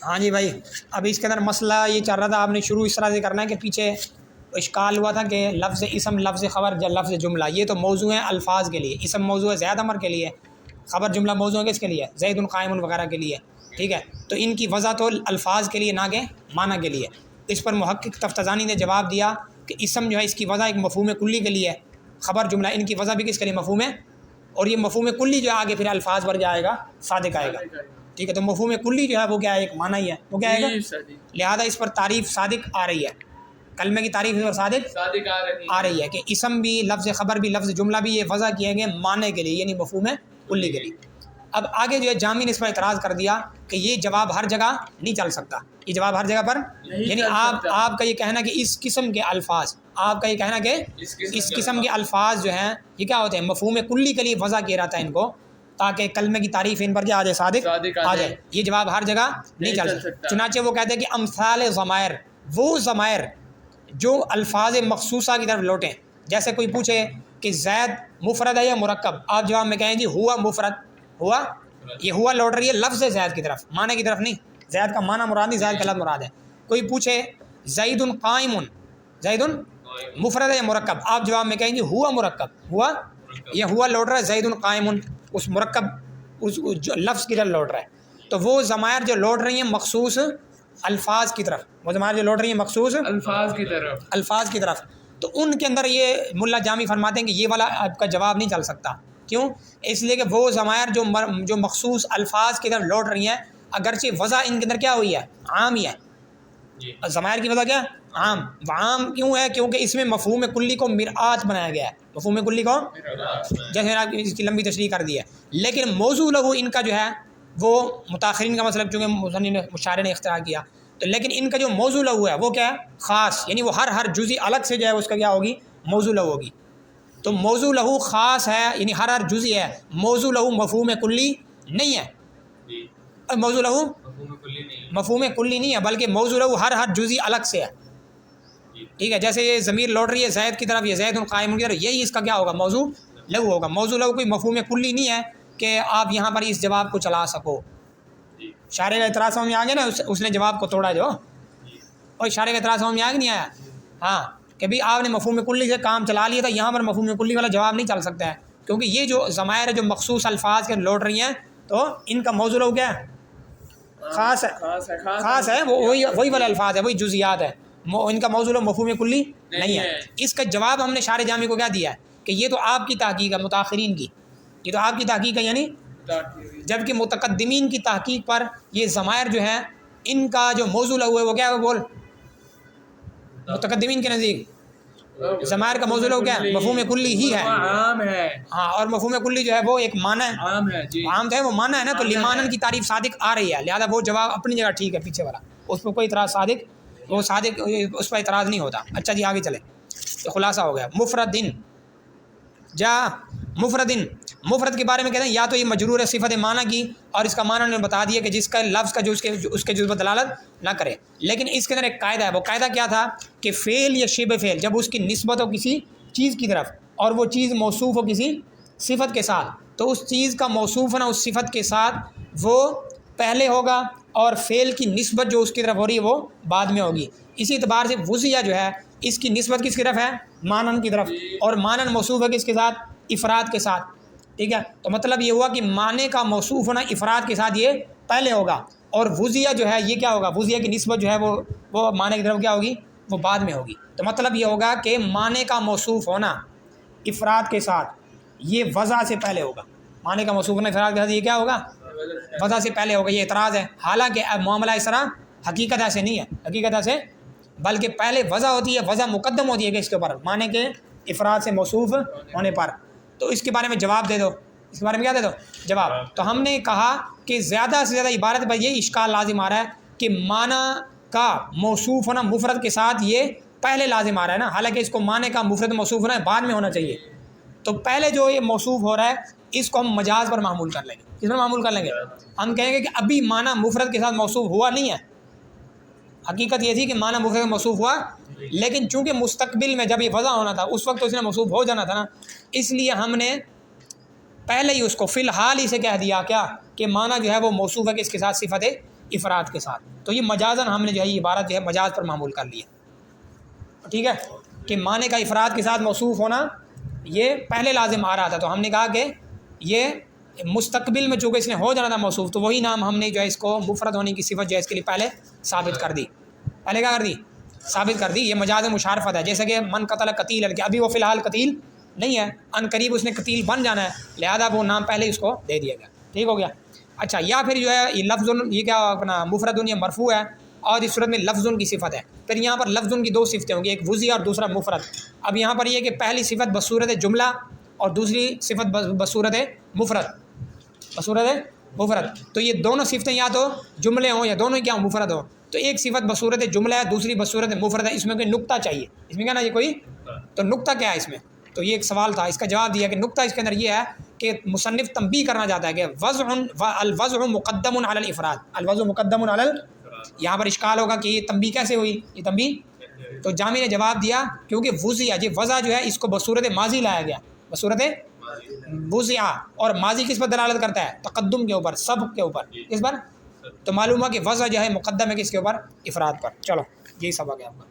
ہاں جی بھائی، اب اس کے اندر مسئلہ یہ چل رہا تھا، آپ نے شروع اس طرح سے کرنا ہے کہ پیچھے اشکال ہوا تھا کہ لفظ اسم، لفظ خبر، لفظ جملہ، یہ تو موضوع ہیں الفاظ کے لیے. اسم موضوع ہے زید امر کے لیے، خبر جملہ موضوع ہے کس کے لیے؟ زید قائم وغیرہ کے لیے. ٹھیک ہے، تو ان کی وضع تو الفاظ کے لیے نہ کہ معنی کے لیے. اس پر محقق تفتزانی نے جواب دیا کہ اسم جو ہے اس کی وضع ایک مفہوم کلی کے لیے، خبر جملہ ان کی وضع بھی کس کے لیے؟ مفہوم ہے. اور یہ مفہوم کلی جو ہے آگے پھر الفاظ پر جائے گا صادق آئے گا. ٹھیک ہے، تو مفہوم کلی جو ہے وہ کیا ہے؟ ایک معنی ہی ہے، وہ کیا آئے گا؟ لہذا اس پر تعریف صادق آ رہی ہے، کلمے کی تعریف اس پر صادق آ رہی ہے کہ اسم بھی، لفظ خبر بھی، لفظ جملہ بھی یہ وضع کیے گئے معنی کے لیے، یعنی مفہوم کلی کے لیے. اب آگے جو ہے جامی نے اس پر اعتراض کر دیا کہ یہ جواب ہر جگہ نہیں چل سکتا، یہ جواب ہر جگہ پر یعنی آپ کا یہ کہنا کہ اس قسم کے الفاظ، آپ کا یہ کہنا کہ اس قسم کے الفاظ جو ہیں یہ کیا ہوتے ہیں؟ مفہوم کلی کے لیے وضع کیا رہتا ہے ان کو، تاکہ کلمے کی تعریف ان پر کیا آ جائے؟ صادق آ جائے. یہ جواب ہر جگہ نہیں چل سکتا. چنانچہ وہ کہتے ہیں کہ امثال ضمائر، وہ ضمائر جو الفاظ مخصوصہ کی طرف لوٹیں. جیسے کوئی پوچھے کہ زید مفرد ہے یا مرکب، آپ جواب میں کہیں جی ہوا مفرد. ہوا، یہ ہوا لوٹ رہی ہے لفظ زید کی طرف، معنی کی طرف نہیں. زید کا معنی مراد نہیں، زید کا لفظ مراد ہے. کوئی پوچھے زید قائم، زید مفرد ہے یا مرکب، آپ جواب میں کہیں گے ہوا مرکب. ہوا، یہ ہوا لوٹ رہا ہے زید قائم، اس مرکب اس لفظ کی طرف لوٹ رہا ہے. تو وہ ضمائر جو لوٹ رہی ہیں مخصوص الفاظ کی طرف، وہ ضمائر جو لوٹ رہی ہیں مخصوص الفاظ کی طرف، تو ان کے اندر یہ ملا جامی فرماتے ہیں کہ یہ والا آپ کا جواب نہیں چل سکتا. کیوں؟ اس لیے کہ وہ ضمائر جو مخصوص الفاظ کی طرف لوٹ رہی ہیں، اگرچہ وضع ان کے اندر کیا ہوئی ہے؟ عام ہی ہے. ضمائر کی وضع کیا؟ عام کیوں ہے؟ کیونکہ اس میں مفہوم کلی کو مرآت بنایا گیا ہے. مفہوم کلی کو جیسے میں نے اس کی لمبی تشریح کر دی ہے. لیکن موضوع لہو ان کا جو ہے وہ متاخرین کا مطلب، چونکہ مشارع نے اختراع کیا، تو لیکن ان کا جو موضوع لہو ہے وہ کیا ہے؟ خاص، یعنی وہ ہر جزئی الگ سے جو ہے اس کا کیا ہوگی؟ موضوع لہو ہوگی. تو موضوع لہو خاص ہے، یعنی ہر جزئی ہے. موضوع لہو مفہوم کلی نہیں ہے، موضوع لہو مفہوم کلی نہیں ہے، بلکہ موضوع لہو ہر جزئی الگ سے ہے. ٹھیک ہے، جیسے یہ ضمیر لوٹ رہی ہے زید کی طرف، یہ زید قائم کی طرف، یہی اس کا کیا ہوگا؟ موضوع لہو ہوگا. موضوع لہو کوئی مفہوم کلی نہیں ہے کہ آپ یہاں پر اس جواب کو چلا سکو. شارح کا اعتراض سمجھ میں آ گیا نا، اس نے جواب کو توڑا جو، اور شارح کا اعتراض سمجھ میں آیا کہ نہیں آیا؟ ہاں، کہ بھی آپ نے مفہوم کلی سے کام چلا لیا تھا، یہاں پر مفہوم کلی والا جواب نہیں چل سکتا ہے، کیونکہ یہ جو ضمائر ہے جو مخصوص الفاظ کے لوٹ رہی ہیں تو ان کا موضوع لہو کیا ہے؟ خاص ہے، وہی والے الفاظ ہے، وہی جزیات ہے. ان کا موضوع لہو مفہوم کلی نہیں ہے. اس کا جواب ہم نے شارح جامی کو کیا دیا ہے کہ یہ تو آپ کی تحقیق ہے، متاخرین کی، یہ تو آپ کی تحقیق ہے، یعنی جبکہ متقدمین کی تحقیق پر یہ ضمائر جو ہیں ان کا جو موضوع لہو ہے وہ کیا ہے؟ وہ بول، متقدمین کے نزدیک ضمائر کا موضوع لہو کیا ہے؟ مفہوم کلی ہی ہے. ہاں، اور مفہوم کلی جو ہے وہ ایک معنی ہے، عام ہے، وہ معنی ہے نا. تو لمانن کی تعریف صادق آ رہی ہے، لہذا وہ جواب اپنی جگہ ٹھیک ہے. پیچھے والا اس پر کوئی اعتراض وہ صادق اس پر اعتراض نہیں ہوتا. اچھا جی آگے چلیں، تو خلاصہ ہو گیا. مفردن، مفرد کے بارے میں کہتے ہیں یا تو یہ مجرور ہے صفت معنی کی، اور اس کا معنی نے بتا دیا کہ جس کا لفظ کا جو اس کے جز پر دلالت نہ کرے. لیکن اس کے اندر ایک قاعدہ ہے، وہ قاعدہ کیا تھا کہ فعل یا شبہ فعل جب اس کی نسبت ہو کسی چیز کی طرف اور وہ چیز موصوف ہو کسی صفت کے ساتھ، تو اس چیز کا موصوف ہونا اس صفت کے ساتھ وہ پہلے ہوگا، اور فعل کی نسبت جو اس کی طرف ہو رہی ہے وہ بعد میں ہوگی. اسی اعتبار سے وضعیہ جو ہے اس کی نسبت کس کی طرف ہے؟ مانن کی طرف، اور مانن موصوف ہے کس کے ساتھ؟ افراد کے ساتھ. ٹھیک ہے، تو مطلب یہ ہوا کہ معنی کا موصوف ہونا افراد کے ساتھ یہ پہلے ہوگا، اور وضعیہ جو ہے یہ کیا ہوگا؟ وضعیہ کی نسبت جو ہے وہ معنی کی طرف کیا ہوگی؟ وہ بعد میں ہوگی. تو مطلب یہ ہوگا کہ معنی کا موصوف ہونا افراد کے ساتھ یہ وضع سے پہلے ہوگا. معنی کا موصوف ہونا افراد کے ساتھ یہ کیا ہوگا؟ وضع سے پہلے ہوگا. یہ اعتراض ہے، حالانکہ معاملہ اس طرح حقیقت ایسے نہیں ہے، حقیقت ایسے، بلکہ پہلے وضع ہوتی ہے، وضع مقدم ہوتی ہے کہ اس کے اوپر معنی کے افراد سے موصوف ہونے پر. تو اس کے بارے میں جواب دے دو، اس کے بارے میں کیا دے دو؟ جواب. تو ہم نے کہا کہ زیادہ سے زیادہ عبارت پر یہ اشکال لازم آ رہا ہے کہ معنی کا موصوف ہونا مفرد کے ساتھ یہ پہلے لازم آ رہا ہے نا، حالانکہ اس کو معنی کا مفرد موصوف ہونا ہے بعد میں ہونا چاہیے. تو پہلے جو یہ موصوف ہو رہا ہے اس کو ہم مجاز پر معمول کر لیں گے. کس پر معمول کر لیں گے؟ ہم کہیں گے کہ ابھی معنی مفرد کے ساتھ موصوف ہوا نہیں ہے. حقیقت یہ تھی کہ معنی مفرد میں موصوف ہوا، لیکن چونکہ مستقبل میں جب یہ وضع ہونا تھا اس وقت تو اس نے موصوف ہو جانا تھا نا، اس لیے ہم نے پہلے ہی اس کو فی الحال ہی سے کہہ دیا کیا کہ معنی جو ہے وہ موصوف ہے کہ اس کے ساتھ صفت افراد کے ساتھ. تو یہ مجازن ہم نے جو ہے یہ عبارت جو ہے مجاز پر معمول کر لی ہے. ٹھیک ہے کہ معنی کا افراد کے ساتھ موصوف ہونا یہ پہلے لازم آ رہا تھا، تو ہم نے کہا کہ یہ مستقبل میں چونکہ اس نے ہو جانا تھا موصوف، تو وہی نام ہم نے جو ہے اس کو مفرد ہونے کی صفت جو ہے اس کے لیے پہلے ثابت کر دی. پہلے کیا کر دی؟ ثابت کر دی. یہ مجاز مشارفت ہے. جیسے کہ من قتل قتیل، کہ ابھی وہ فی الحال قتیل نہیں ہے، ان قریب اس نے قتیل بن جانا ہے، لہذا وہ نام پہلے اس کو دے دیا گیا. ٹھیک ہو گیا. اچھا، یا پھر جو ہے یہ لفظ یہ کیا اپنا مفرد یہ مرفوع ہے اور اس صورت میں لفظ کی صفت ہے. پھر یہاں پر لفظ کی دو صفتیں ہوں گی، ایک وضعی اور دوسرا مفرد. اب یہاں پر یہ کہ پہلی صفت بصورت جملہ اور دوسری صفت بصورت مفرد. بصورت مفرد تو یہ دونوں صفتیں یا تو جملے ہوں یا دونوں کیا مفرد ہوں. تو ایک صفت بصورت جملہ ہے، دوسری بصورت مفرد ہے. اس میں کوئی نقطہ چاہیے. اس میں کیا نا یہ کوئی تو نقطہ کیا ہے اس میں؟ تو یہ ایک سوال تھا، اس کا جواب دیا کہ نقطہ اس کے اندر یہ ہے کہ مصنف تنبیہ کرنا چاہتا ہے کہ الوضع مقدم علی الافراد. الوضع مقدم علی یہاں پر اشکال ہوگا کہ یہ تنبیہ کیسے ہوئی؟ یہ تنبیہ تو جامع نے جواب دیا کیونکہ وضع یہ وضع جو ہے اس کو بصورت ماضی لایا گیا، بصورت وضع. اور ماضی کس پر دلالت کرتا ہے؟ تقدم کے اوپر، سبق کے اوپر. کس پر؟ تو معلوم ہوا کہ وضع جو ہے مقدم ہے کس کے اوپر؟ افراد پر. چلو یہی سبق ہے آپ کا.